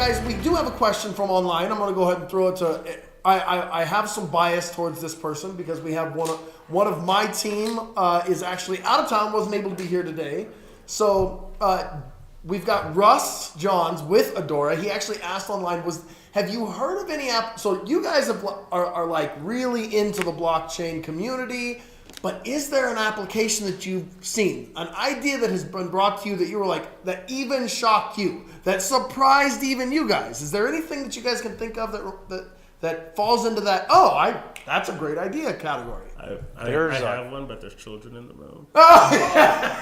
guys, we do have a question from online. I'm going to go ahead and throw it to. I have some bias towards this person because we have one of my team is actually out of town, wasn't able to be here today. So we've got Russ Johns with Adora. He actually asked online, have you heard of any app? So you guys are like really into the blockchain community, but is there an application that you've seen, an idea that has been brought to you that you were like, that even shocked you, that surprised even you guys? Is there anything that you guys can think of that falls into that, that's a great idea category? I have one, but there's children in the room.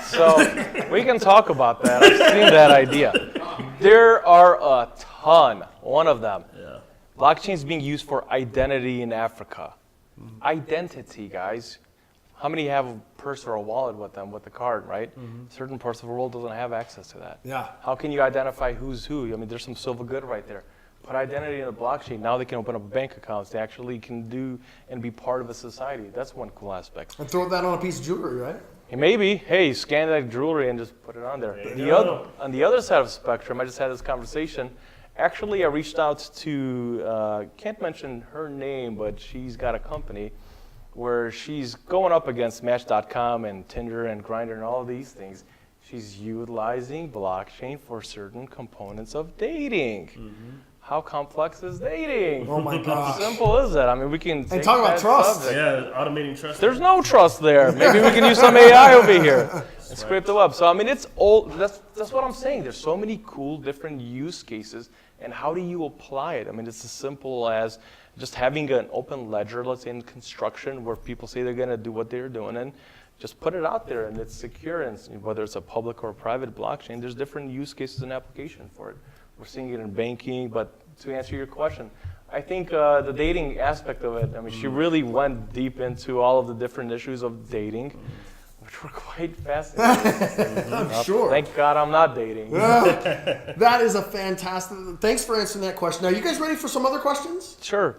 So we can talk about that. I've seen that idea. There are a ton. One of them. Yeah. Blockchain is being used for identity in Africa. Mm-hmm. Identity, guys. How many have a purse or a wallet with them with the card, right? Mm-hmm. Certain parts of the world doesn't have access to that. Yeah. How can you identify who's who? I mean, there's some silver good right there. Put identity in the blockchain. Now they can open up bank accounts. They actually can do and be part of a society. That's one cool aspect. And throw that on a piece of jewelry, right? Maybe. Hey, scan that jewelry and just put it on there. On the other side of the spectrum, I just had this conversation. Actually, I reached out to, can't mention her name, but she's got a company where she's going up against Match.com and Tinder and Grindr and all of these things. She's utilizing blockchain for certain components of dating. Mm-hmm. How complex is dating? Oh my gosh. How simple is that? I mean, we can take talk about trust. subject. Yeah, automating trust. There's no trust there. Maybe we can use some AI over here and scrape the web. So I mean, it's old. That's what I'm saying. There's so many cool different use cases, and how do you apply it? I mean, it's as simple as just having an open ledger, let's say in construction, where people say they're going to do what they're doing, and just put it out there, and it's secure. And whether it's a public or a private blockchain, there's different use cases and application for it. We're seeing it in banking, but to answer your question, I think the dating aspect of it, I mean, she really went deep into all of the different issues of dating, which were quite fascinating. I'm sure. Thank God I'm not dating. That is a fantastic, thanks for answering that question. Now, you guys ready for some other questions? Sure.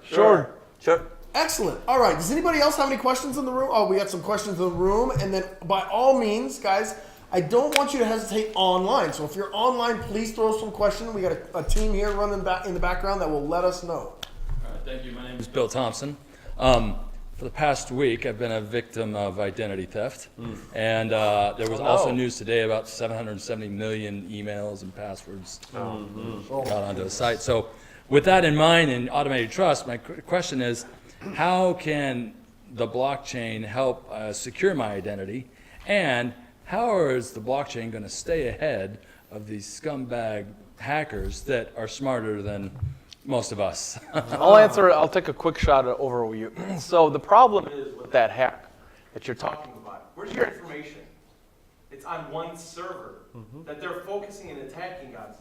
Excellent. All right, does anybody else have any questions in the room? Oh, we got some questions in the room, and then by all means, guys, I don't want you to hesitate online. So if you're online, please throw some questions. We got a team here running back in the background that will let us know. All right, thank you. My name is Bill Thompson. For the past week, I've been a victim of identity theft. And there was also news today about 770 million emails and passwords got onto the site. So with that in mind and automated trust, my question is, how can the blockchain help secure my identity? And how is the blockchain going to stay ahead of these scumbag hackers that are smarter than most of us? I'll take a quick shot at overview. So the problem is with that hack that you're talking about, where's your information? It's on one server that they're focusing and attacking guys.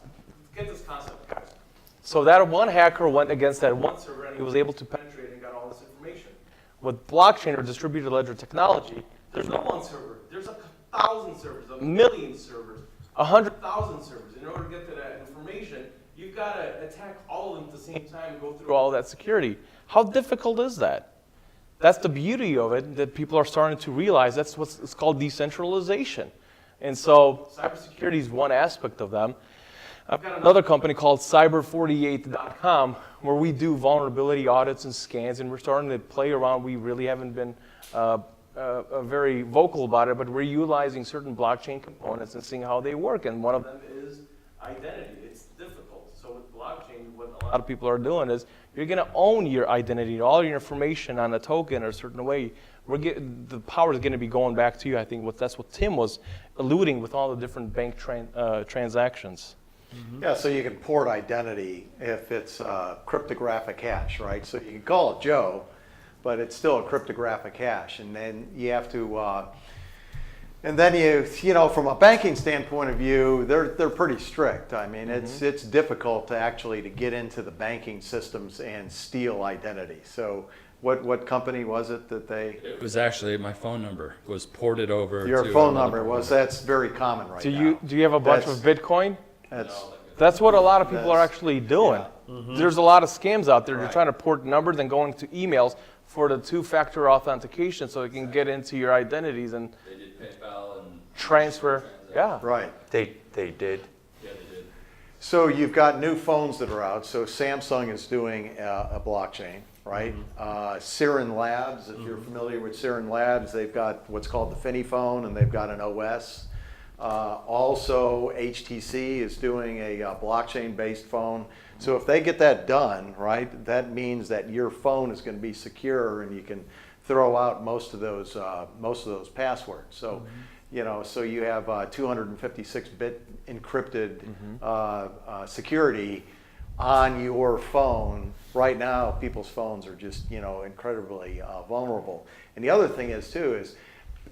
Get this concept, guys. So that one hacker went against that one server and he was able to penetrate and got all this information. With blockchain or distributed ledger technology, there's no one server. There's 1,000 servers, 1,000,000 servers, 100,000 servers. In order to get to that information, you've got to attack all of them at the same time and go through all that security. How difficult is that? That's the beauty of it, that people are starting to realize. That's what's called decentralization. And so cybersecurity is one aspect of them. I've got another company called cyber48.com where we do vulnerability audits and scans, and we're starting to play around. We really haven't been very vocal about it, but we're utilizing certain blockchain components and seeing how they work, and one of them is identity. It's difficult. So with blockchain, what a lot of people are doing is you're going to own your identity, all your information on a token or a certain way. The power is going to be going back to you. I think that's what Tim was alluding with all the different bank transactions. Yeah, so you can port identity if it's cryptographic hash, right? So you can call it Joe, but it's still a cryptographic hash, and then you have to, and then you know, from a banking standpoint of view, they're pretty strict. I mean, it's difficult to get into the banking systems and steal identity. So, what company was it that they? It was actually my phone number was ported over. Your phone number was. That's very common right now. Do you have a bunch of Bitcoin? That's what a lot of people are actually doing. Yeah. There's a lot of scams out there. They're trying to port numbers and going to emails for the two-factor authentication so they can get into your identities and they did PayPal and transfer. Yeah. Right. They did. Yeah, they did. So you've got new phones that are out. So Samsung is doing a blockchain, right? Siren Labs, if you're familiar with Siren Labs, they've got what's called the Fini phone, and they've got an OS. Also, HTC is doing a blockchain-based phone. So if they get that done, right, that means that your phone is going to be secure, and you can throw out most of those passwords. So, you know, so you have 256-bit encrypted security on your phone. Right now, people's phones are just, you know, incredibly vulnerable. And the other thing is too is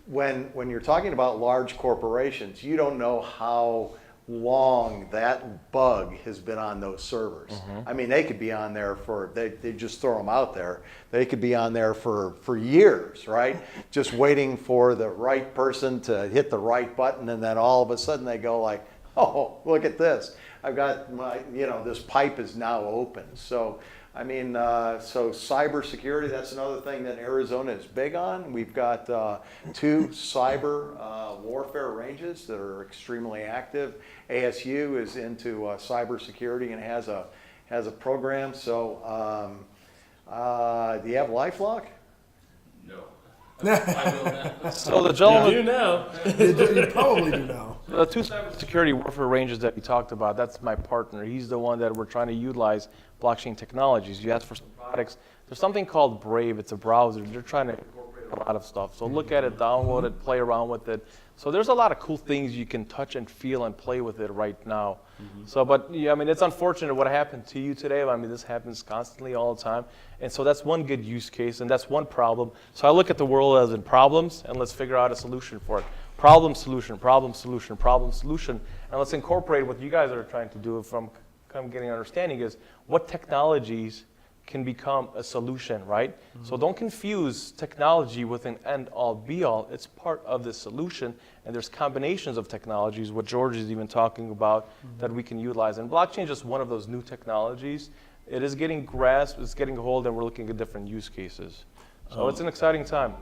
when you're talking about large corporations, you don't know how long that bug has been on those servers. I mean, they could be on there for, they just throw them out there. They could be on there for years, right? Just waiting for the right person to hit the right button, and then all of a sudden they go like, oh, look at this. I've got my, you know, this pipe is now open. So, I mean, so cybersecurity, that's another thing that Arizona is big on. We've got 2 cyber warfare ranges that are extremely active. ASU is into cybersecurity and has a program. So, do you have LifeLock? No. I will now. So the You gentleman, do now. You probably do now. the 2 cybersecurity warfare ranges that we talked about, that's my partner. He's the one that we're trying to utilize blockchain technologies. You asked for some products. There's something called Brave. It's a browser. They're trying to incorporate a lot of stuff. So look at it, download it, play around with it. So there's a lot of cool things you can touch and feel and play with it right now. So, but yeah, I mean, it's unfortunate what happened to you today. I mean, this happens constantly all the time. And so that's one good use case, and that's one problem. So I look at the world as in problems, and let's figure out a solution for it. Problem, solution, problem, solution, problem, solution. And let's incorporate what you guys are trying to do from getting an understanding is what technologies can become a solution, right? So don't confuse technology with an end-all, be-all. It's part of the solution, and there's combinations of technologies, what George is even talking about, that we can utilize. And blockchain is just one of those new technologies. It is getting grasped, it's getting hold, and we're looking at different use cases. So it's an exciting time.